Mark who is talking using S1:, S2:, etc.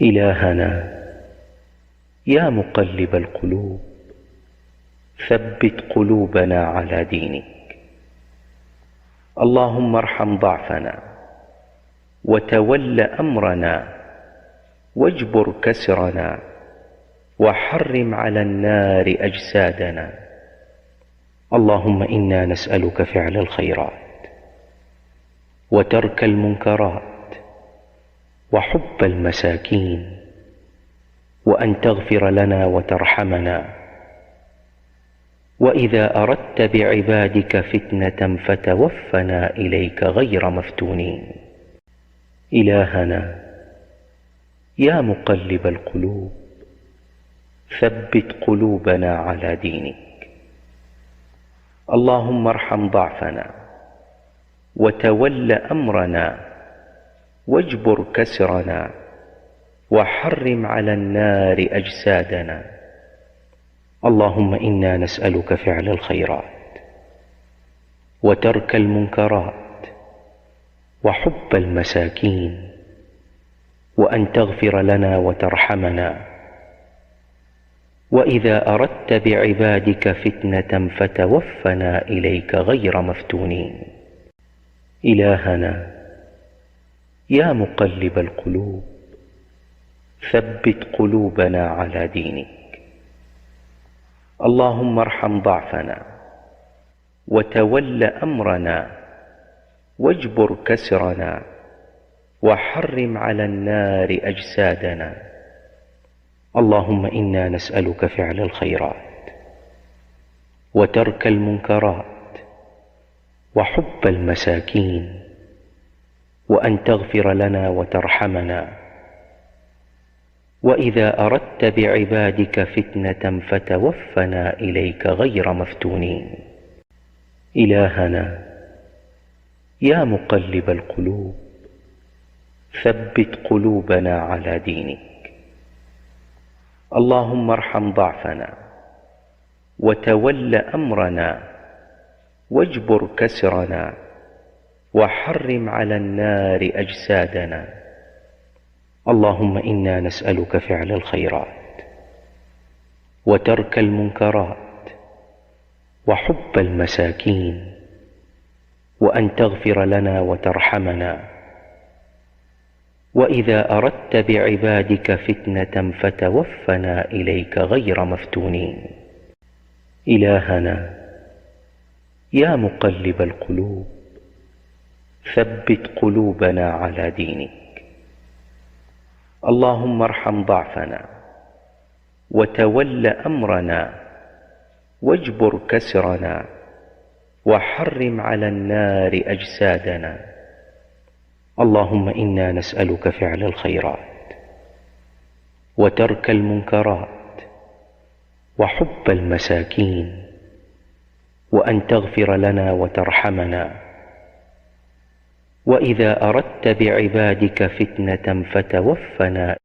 S1: إلهنا يا مقلب القلوب ثبت قلوبنا على دينك. اللهم ارحم ضعفنا وتول أمرنا واجبر كسرنا وحرم على النار أجسادنا. اللهم إنا نسألك فعل الخيرات وترك المنكرات وحب المساكين وأن تغفر لنا وترحمنا. وإذا أردت بعبادك فتنة فتوفنا إليك غير مفتونين. إلهنا يا مقلب القلوب ثبت قلوبنا على دينك. اللهم ارحم ضعفنا وتول أمرنا واجبر كسرنا وحرم على النار أجسادنا. اللهم إنا نسألك فعل الخيرات وترك المنكرات وحب المساكين وأن تغفر لنا وترحمنا. وإذا أردت بعبادك فتنة فتوفنا إليك غير مفتونين. إلهنا يا مقلب القلوب ثبت قلوبنا على دينك. اللهم ارحم ضعفنا وتول أمرنا واجبر كسرنا وحرم على النار أجسادنا. اللهم إنا نسألك فعل الخيرات وترك المنكرات وحب المساكين وأن تغفر لنا وترحمنا. وإذا أردت بعبادك فتنة فتوفنا إليك غير مفتونين. إلهنا يا مقلب القلوب ثبت قلوبنا على دينك. اللهم ارحم ضعفنا وتول أمرنا واجبر كسرنا وحرم على النار أجسادنا. اللهم إنا نسألك فعل الخيرات وترك المنكرات وحب المساكين وأن تغفر لنا وترحمنا. وإذا أردت بعبادك فتنة فتوفنا إليك غير مفتونين. إلهنا يا مقلب القلوب ثبت قلوبنا على دينك. اللهم ارحم ضعفنا وتول أمرنا واجبر كسرنا وحرم على النار أجسادنا. اللهم إنا نسألك فعل الخيرات وترك المنكرات وحب المساكين وأن تغفر لنا وترحمنا. وإذا أردت بعبادك فتنة فتوفنا